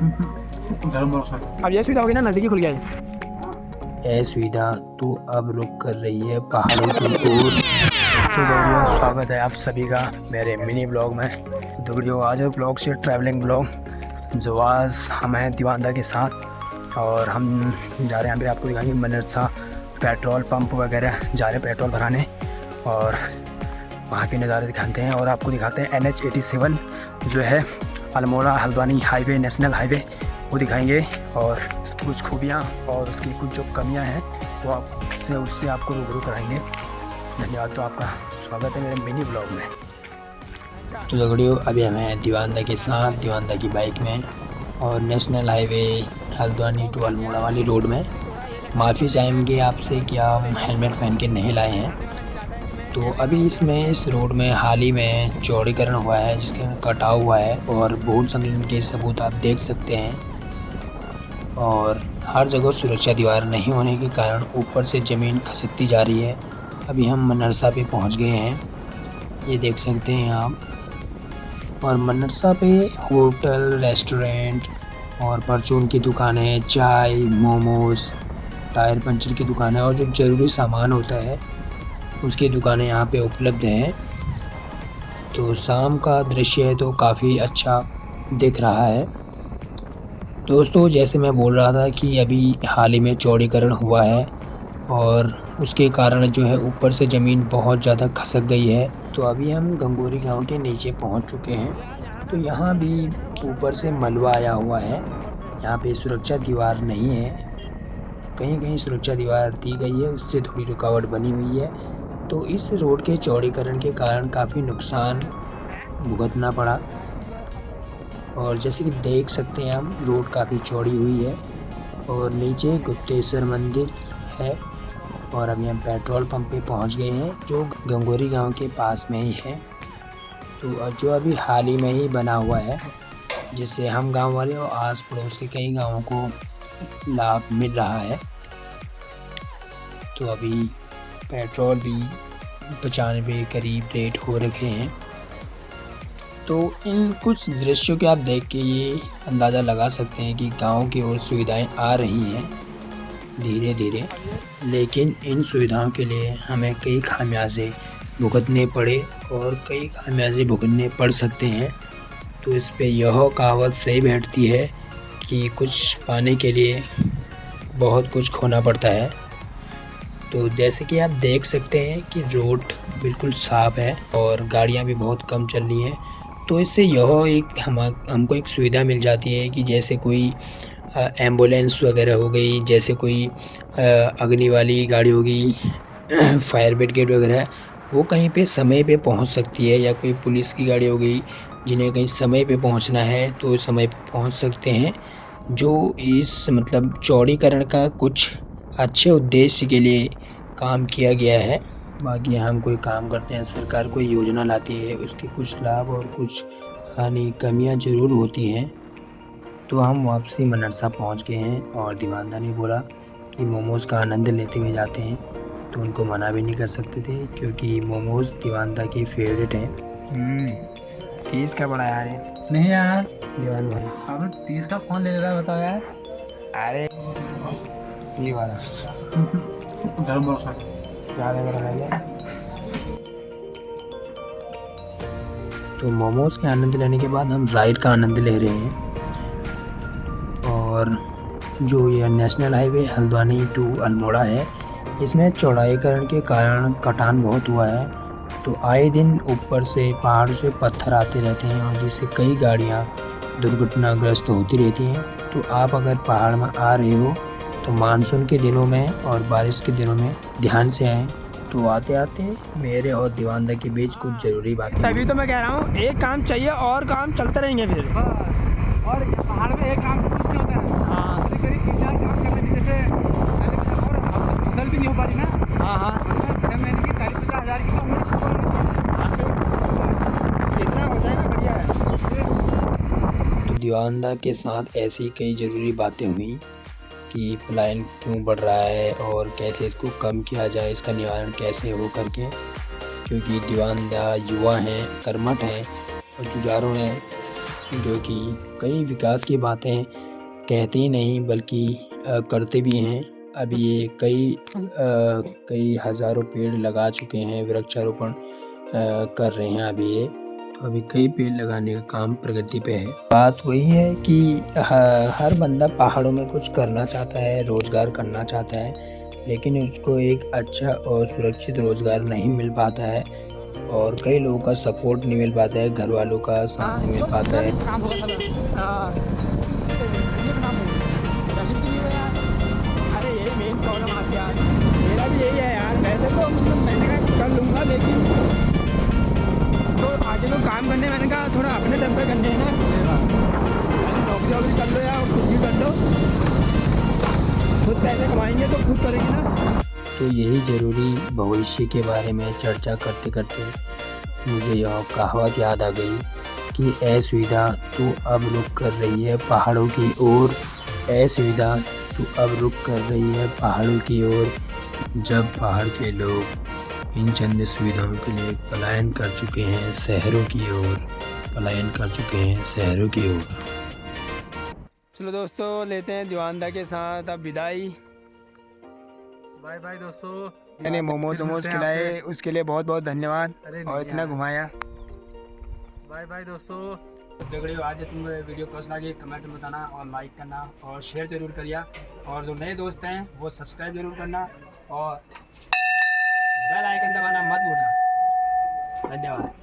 अब ये सुविधा होगी ना, नज़दीकी खुल गया है। यह सुविधा तो अब रुक कर रही है पहाड़ों की ओर। तो दोस्तों स्वागत है आप सभी का मेरे मिनी ब्लॉग में। तो दोस्तों आज ब्लॉग से ट्रैवलिंग ब्लॉग जो आज हम हैं दीवानदा के साथ और हम जा रहे हैं। यहाँ पे आपको दिखाएंगे मनरसा पेट्रोल पंप वगैरह जा रहे हैं पेट्रोल भराने और वहाँ के नज़ारे दिखाते हैं और आपको दिखाते हैं NH 87 जो है Almora Haldwani highway national highway वो दिखाएंगे और उसकी कुछ खूबियाँ और उसकी कुछ जो कमियाँ हैं वो उससे आपको रूबरू कराएंगे। धन्यवाद। तो आपका स्वागत है मेरे मिनी ब्लॉग में। तो झगड़ियों अभी हमें दीवानदा के साथ दीवानदा की बाइक में और national highway Haldwani to Almora वाली रोड में माफ़ी चाहेंगे आपसे कि आप हेलमेट पहन के नहीं लाए हैं। तो अभी इस रोड में हाल ही में चौड़ीकरण हुआ है जिसके कटाव हुआ है और बहुत संगीन के सबूत आप देख सकते हैं और हर जगह सुरक्षा दीवार नहीं होने के कारण ऊपर से ज़मीन खिसकती जा रही है। अभी हम मनरसा पे पहुंच गए हैं, ये देख सकते हैं आप। और मनरसा पे होटल रेस्टोरेंट और परचून की दुकानें, चाय मोमोज, टायर पंचर की दुकानें और जो ज़रूरी सामान होता है उसकी दुकानें यहाँ पे उपलब्ध हैं। तो शाम का दृश्य है तो काफ़ी अच्छा दिख रहा है। दोस्तों जैसे मैं बोल रहा था कि अभी हाल ही में चौड़ीकरण हुआ है और उसके कारण जो है ऊपर से ज़मीन बहुत ज़्यादा खसक गई है। तो अभी हम गंगोरी गांव के नीचे पहुंच चुके हैं। तो यहाँ भी ऊपर से मलबा आया हुआ है, यहाँ पे सुरक्षा दीवार नहीं है, कहीं कहीं सुरक्षा दीवार दी गई है, उससे थोड़ी रुकावट बनी हुई है। तो इस रोड के चौड़ीकरण के कारण काफ़ी नुकसान भुगतना पड़ा और जैसे कि देख सकते हैं हम रोड काफ़ी चौड़ी हुई है और नीचे गुप्तेश्वर मंदिर है। और अभी हम पेट्रोल पंप पे पहुंच गए हैं जो गंगोरी गांव के पास में ही है। तो जो अभी हाल ही में ही बना हुआ है जिससे हम गांव वाले और आस पड़ोस के कई गांवों को लाभ मिल रहा है। तो अभी पेट्रोल भी 95 करीब रेट हो रखे हैं। तो इन कुछ दृश्यों के आप देख के ये अंदाज़ा लगा सकते हैं कि गांव की ओर सुविधाएं आ रही हैं धीरे धीरे, लेकिन इन सुविधाओं के लिए हमें कई खामियाजे भुगतने पड़े और कई खामियाजे भुगतने पड़ सकते हैं। तो इस पे यह कहावत सही बैठती है कि कुछ पाने के लिए बहुत कुछ खोना पड़ता है। तो जैसे कि आप देख सकते हैं कि रोड बिल्कुल साफ़ है और गाड़ियां भी बहुत कम चल रही हैं। तो इससे यह एक हमको एक सुविधा मिल जाती है कि जैसे कोई एम्बुलेंस वगैरह हो गई, जैसे कोई अग्नि वाली गाड़ी हो गई, फायर ब्रिगेड वगैरह, वो कहीं पे समय पे पहुंच सकती है, या कोई पुलिस की गाड़ी हो गई जिन्हें कहीं समय पे पहुंचना है तो समय पे पहुंच सकते हैं। जो इस मतलब चौड़ीकरण का कुछ अच्छे उद्देश्य के लिए काम किया गया है। बाकी हम कोई काम करते हैं, सरकार कोई योजना लाती है, उसके कुछ लाभ और कुछ हानि कमियां ज़रूर होती हैं। तो हम वापसी मनरसा पहुंच गए हैं और दीवानदा ने बोला कि मोमोज़ का आनंद लेते हुए जाते हैं, तो उनको मना भी नहीं कर सकते थे क्योंकि मोमोज़ दीवानदा की फेवरेट हैं। 30 का बड़ा यार ये। नहीं यार, दीवान भाई आपने 30 का फोन ले रहा है, बताओ यार। अरे ये वाला ज़्यादा गर्म है क्या? तो मोमोज़ के आनंद लेने के बाद हम राइड का आनंद ले रहे हैं और जो ये national highway Haldwani to Almora है इसमें चौड़ाईकरण के कारण कटान बहुत हुआ है। तो आए दिन ऊपर से पहाड़ से पत्थर आते रहते हैं और जिससे कई गाड़ियां दुर्घटनाग्रस्त होती रहती हैं। तो आप अगर पहाड़ में आ रहे हो तो मानसून के दिनों में और बारिश के दिनों में ध्यान से आएँ। तो आते आते मेरे और दीवानदा के बीच कुछ ज़रूरी बातें। तभी तो मैं कह रहा हूँ एक काम चाहिए और काम चलते रहेंगे फिर। और पहाड़ में एक काम तो कुछ नहीं होता है। हाँ करीब 3-4 काम करने की, जैसे फसल भी नहीं हो पा रही ना। हाँ हाँ 6 महीने की 40-50 हज़ार की इतना हो जाएगा, बढ़िया है। तो दीवानदा के साथ ऐसी कई ज़रूरी बातें हुई कि पलायन क्यों बढ़ रहा है और कैसे इसको कम किया जाए, इसका निवारण कैसे हो करके, क्योंकि दीवानदा युवा हैं, कर्मठ हैं और जुझारू हैं। जो कि कई विकास की बातें कहते ही नहीं बल्कि करते भी हैं। अभी ये कई हज़ारों पेड़ लगा चुके हैं, वृक्षारोपण कर रहे हैं अभी ये। तो अभी कई पेड़ लगाने का काम प्रगति पे है। बात वही है कि हर बंदा पहाड़ों में कुछ करना चाहता है, रोज़गार करना चाहता है, लेकिन उसको एक अच्छा और सुरक्षित रोज़गार नहीं मिल पाता है और कई लोगों का सपोर्ट नहीं मिल पाता है, घर वालों का साथ नहीं मिल पाता है। काम होगा साला। ये काम होगा अरे यही मेन प्रॉब्लम आती है यार, मेरा भी यही है यार। वैसे तो मतलब मैंने कहा कर लूँगा, लेकिन तो आज लोग काम करने, मैंने कहा थोड़ा अपने दम पे करने हैं ना। नौकरी वोकरी कर लो या कुछ भी कर लो, खुद पैसे कमाएंगे तो खुद करेंगे ना। तो यही ज़रूरी भविष्य के बारे में चर्चा करते करते मुझे यह कहावत याद आ गई कि ए सुविधा तू अब रुख कर रही है पहाड़ों की ओर। ए सुविधा तू अब रुख कर रही है पहाड़ों की ओर। जब पहाड़ के लोग इन चंद सुविधाओं के लिए पलायन कर चुके हैं शहरों की ओर, पलायन कर चुके हैं शहरों की ओर। चलो दोस्तों, लेते हैं दीवानदा के साथ अब विदाई। बाय बाय दोस्तों। मैंने मोमोज वोमोज खिलाए, उसके लिए बहुत बहुत धन्यवाद और इतना घुमाया। बाय बाय दोस्तों। देखो आज तुम वीडियो कैसा लगे कमेंट में बताना और लाइक करना और शेयर जरूर करिए, और जो नए दोस्त हैं वो सब्सक्राइब जरूर करना और बेल आइकन दबाना मत भूलना। धन्यवाद।